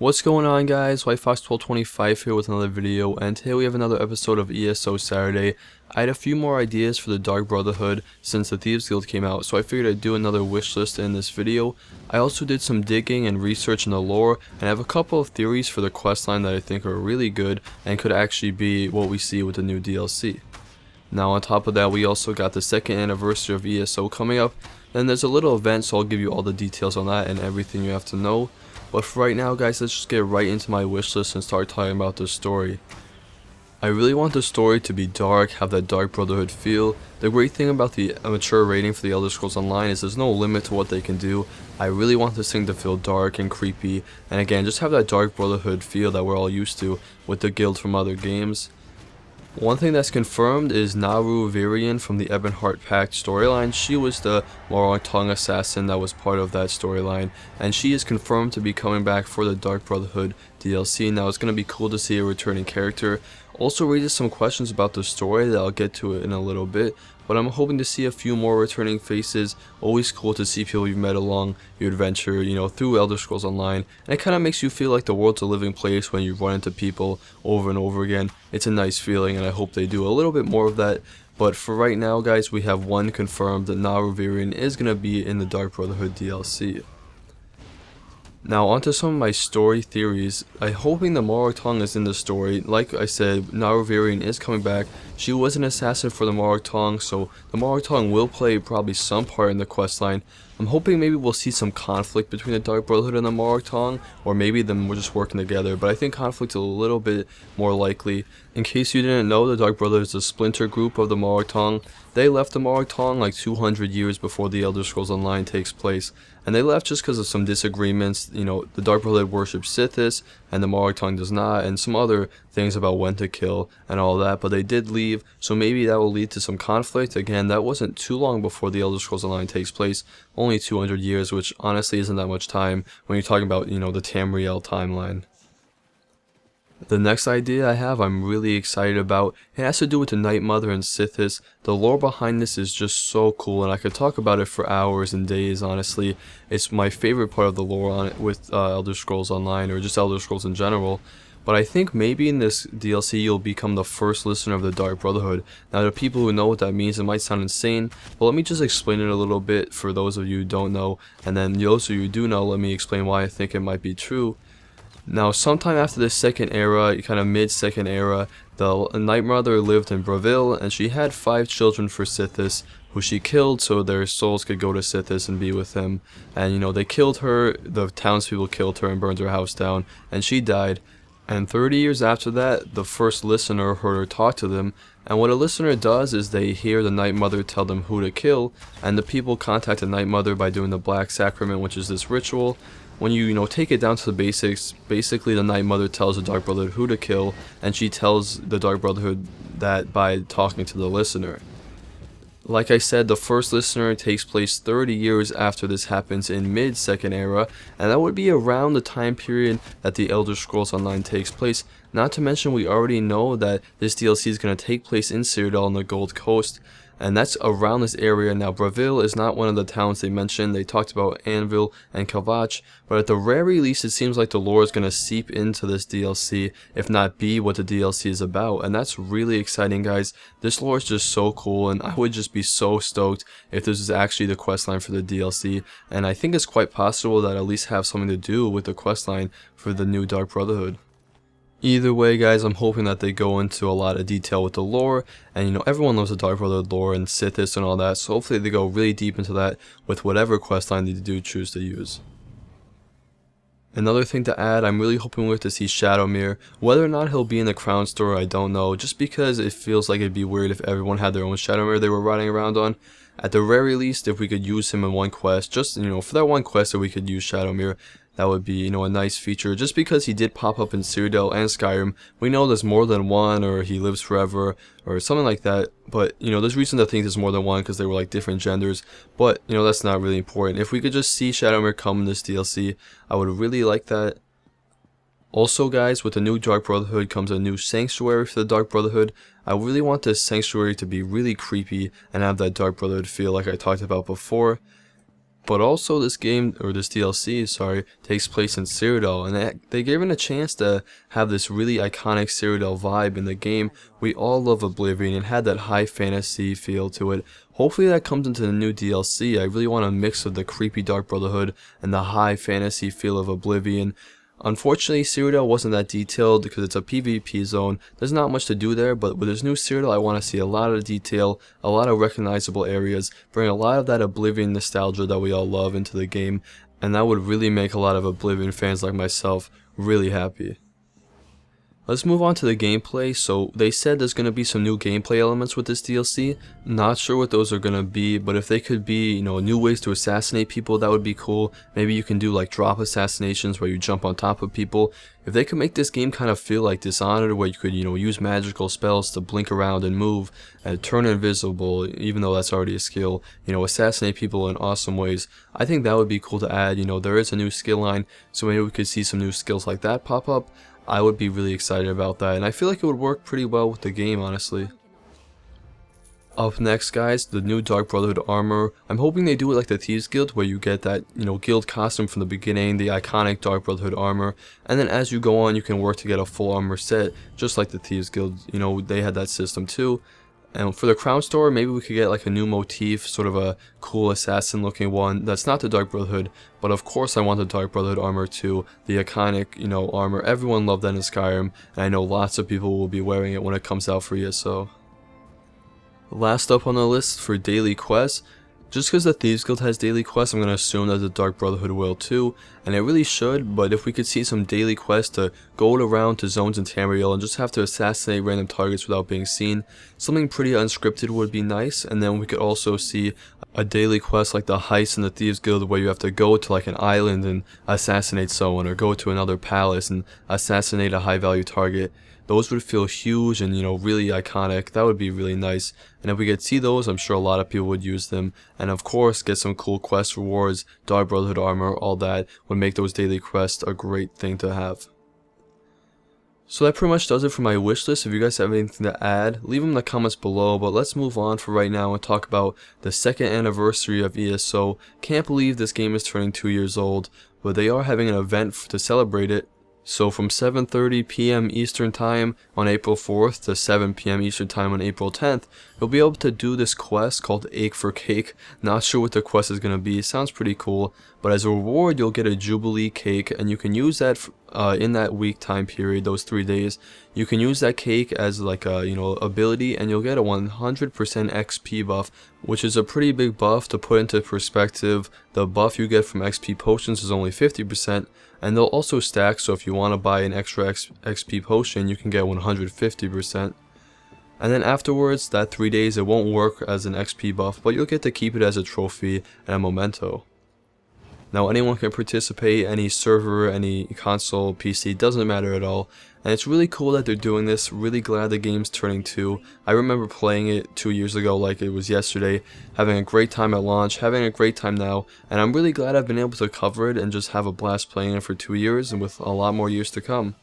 What's going on, guys? WhiteFox1225 here with another video, and today we have another episode of ESO Saturday. I had a few more ideas for the Dark Brotherhood since the Thieves Guild came out, so I figured I'd do another wish list in this video. I also did some digging and research in the lore, and I have a couple of theories for the questline that I think are really good and could actually be what we see with the new DLC. Now on top of that, we also got the second anniversary of ESO coming up, and there's a little event, so I'll give you all the details on that and everything you have to know. But for right now, guys, let's just get right into my wish list and start talking about the story. I really want the story to be dark, have that Dark Brotherhood feel. The great thing about the mature rating for the Elder Scrolls Online is there's no limit to what they can do. I really want this thing to feel dark and creepy, and again, just have that Dark Brotherhood feel that we're all used to with the guild from other games. One thing that's confirmed is Naru Virian from the Ebonheart Pact storyline. She was the Morag Tongue assassin that was part of that storyline, and she is confirmed to be coming back for the Dark Brotherhood DLC. Now it's going to be cool to see a returning character. Also raised some questions about the story that I'll get to it in a little bit, but I'm hoping to see a few more returning faces. Always cool to see people you've met along your adventure, through Elder Scrolls Online, and it kind of makes you feel like the world's a living place when you run into people over and over again. It's a nice feeling, and I hope they do a little bit more of that. But for right now, guys, we have one confirmed that Naru Virian is going to be in the Dark Brotherhood DLC. Now onto some of my story theories. I'm hoping the Morag Tongue is in the story. Like I said, Naru Virian is coming back. She was an assassin for the Morag Tongue, so the Morag Tongue will play probably some part in the questline. I'm hoping maybe we'll see some conflict between the Dark Brotherhood and the Morag Tongue, or maybe them were just working together, but I think conflict's a little bit more likely. In case you didn't know, the Dark Brotherhood is a splinter group of the Morag Tongue. They left the Morag Tongue like 200 years before the Elder Scrolls Online takes place, and they left just because of some disagreements. The Dark Brotherhood worships Sithis, and the Morag Tongue does not, and some other things about when to kill and all that, but they did leave, so maybe that will lead to some conflict. Again, that wasn't too long before the Elder Scrolls Online takes place, only 200 years, which honestly isn't that much time when you're talking about, the Tamriel timeline. The next idea I have I'm really excited about. It has to do with the Night Mother and Sithis. The lore behind this is just so cool, and I could talk about it for hours and days, honestly. It's my favorite part of the lore on it with Elder Scrolls Online, or just Elder Scrolls in general. But I think maybe in this DLC you'll become the first listener of the Dark Brotherhood. Now to people who know what that means, it might sound insane, but let me just explain it a little bit for those of you who don't know, and then those of you who do know, let me explain why I think it might be true. Now, sometime after the second era, kind of mid-second era, the Night Mother lived in Breville, and she had 5 children for Sithis, who she killed so their souls could go to Sithis and be with him. And they killed her, the townspeople killed her and burned her house down, and she died. And 30 years after that, the first listener heard her talk to them, and what a listener does is they hear the Night Mother tell them who to kill, and the people contact the Night Mother by doing the Black Sacrament, which is this ritual. When you take it down to the basics, basically the Night Mother tells the Dark Brotherhood who to kill, and she tells the Dark Brotherhood that by talking to the listener. Like I said, the first listener takes place 30 years after this happens in mid-second era, and that would be around the time period that the Elder Scrolls Online takes place. Not to mention, we already know that this DLC is going to take place in Cyrodiil on the Gold Coast, and that's around this area. Now, Breville is not one of the towns they mentioned. They talked about Anvil and Kavach, but at the very least, it seems like the lore is going to seep into this DLC, if not be what the DLC is about, and that's really exciting, guys. This lore is just so cool, and I would just be so stoked if this is actually the questline for the DLC, and I think it's quite possible that at least have something to do with the questline for the new Dark Brotherhood. Either way, guys, I'm hoping that they go into a lot of detail with the lore, and everyone knows the Dark Brotherhood lore and Sithis and all that, so hopefully they go really deep into that with whatever questline they do choose to use. Another thing to add, I'm really hoping we're to see Shadowmere. Whether or not he'll be in the Crown Store, I don't know, just because it feels like it'd be weird if everyone had their own Shadowmere they were riding around on. At the very least, if we could use him in one quest, just, for that one quest that we could use Shadowmere, that would be, a nice feature. Just because he did pop up in Cyrodiil and Skyrim, we know there's more than one, or he lives forever, or something like that. But, there's reason to think there's more than one because they were like different genders. But, that's not really important. If we could just see Shadowmere come in this DLC, I would really like that. Also, guys, with the new Dark Brotherhood comes a new sanctuary for the Dark Brotherhood. I really want this sanctuary to be really creepy and have that Dark Brotherhood feel like I talked about before. But also this game, or this DLC, sorry, takes place in Cyrodiil, and they gave it a chance to have this really iconic Cyrodiil vibe in the game. We all love Oblivion and had that high fantasy feel to it. Hopefully that comes into the new DLC. I really want a mix of the creepy Dark Brotherhood and the high fantasy feel of Oblivion. Unfortunately, Cyrodiil wasn't that detailed because it's a PvP zone. There's not much to do there, but with this new Cyrodiil, I want to see a lot of detail, a lot of recognizable areas, bring a lot of that Oblivion nostalgia that we all love into the game, and that would really make a lot of Oblivion fans like myself really happy. Let's move on to the gameplay. So they said there's going to be some new gameplay elements with this DLC. Not sure what those are going to be, but if they could be, new ways to assassinate people, that would be cool. Maybe you can do like drop assassinations where you jump on top of people. If they could make this game kind of feel like Dishonored, where you could, use magical spells to blink around and move and turn invisible, even though that's already a skill, assassinate people in awesome ways, I think that would be cool to add. There is a new skill line, so maybe we could see some new skills like that pop up. I would be really excited about that, and I feel like it would work pretty well with the game, honestly. Up next, guys, the new Dark Brotherhood armor. I'm hoping they do it like the Thieves Guild, where you get that, guild costume from the beginning, the iconic Dark Brotherhood armor, and then as you go on, you can work to get a full armor set, just like the Thieves Guild. They had that system too. And for the crown store, maybe we could get like a new motif, sort of a cool assassin looking one. That's not the Dark Brotherhood, but of course I want the Dark Brotherhood armor too. The iconic, armor. Everyone loved that in Skyrim, and I know lots of people will be wearing it when it comes out for ESO. Last up on the list for daily quests. Just because the Thieves Guild has daily quests, I'm going to assume that the Dark Brotherhood will too, and it really should, but if we could see some daily quests to go around to zones in Tamriel and just have to assassinate random targets without being seen, something pretty unscripted would be nice. And then we could also see a daily quest like the heist in the Thieves Guild, where you have to go to like an island and assassinate someone, or go to another palace and assassinate a high value target. Those would feel huge and, really iconic. That would be really nice. And if we could see those, I'm sure a lot of people would use them. And of course, get some cool quest rewards, Dark Brotherhood armor, all that would make those daily quests a great thing to have. So that pretty much does it for my wish list. If you guys have anything to add, leave them in the comments below. But let's move on for right now and talk about the 2nd anniversary of ESO. Can't believe this game is turning 2 years old, but they are having an event to celebrate it. So from 7:30 p.m. Eastern Time on April 4th to 7 p.m. Eastern Time on April 10th, you'll be able to do this quest called Ache for Cake. Not sure what the quest is going to be. Sounds pretty cool. But as a reward, you'll get a Jubilee cake, and you can use that in that week time period, those 3 days. You can use that cake as like a ability, and you'll get a 100% XP buff, which is a pretty big buff. To put into perspective, the buff you get from XP potions is only 50%, and they'll also stack, so if you want to buy an extra XP potion, you can get 150%. And then afterwards, that 3 days, it won't work as an XP buff, but you'll get to keep it as a trophy and a memento. Now anyone can participate, any server, any console, PC, doesn't matter at all. And it's really cool that they're doing this. Really glad the game's turning 2. I remember playing it 2 years ago like it was yesterday, having a great time at launch, having a great time now, and I'm really glad I've been able to cover it and just have a blast playing it for 2 years and with a lot more years to come.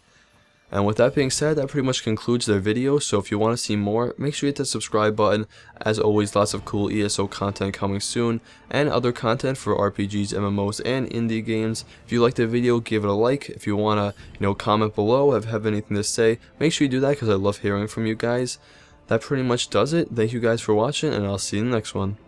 And with that being said, that pretty much concludes the video, so if you want to see more, make sure you hit the subscribe button. As always, lots of cool ESO content coming soon, and other content for RPGs, MMOs, and indie games. If you liked the video, give it a like. If you want to, comment below, have anything to say, make sure you do that because I love hearing from you guys. That pretty much does it. Thank you guys for watching, and I'll see you in the next one.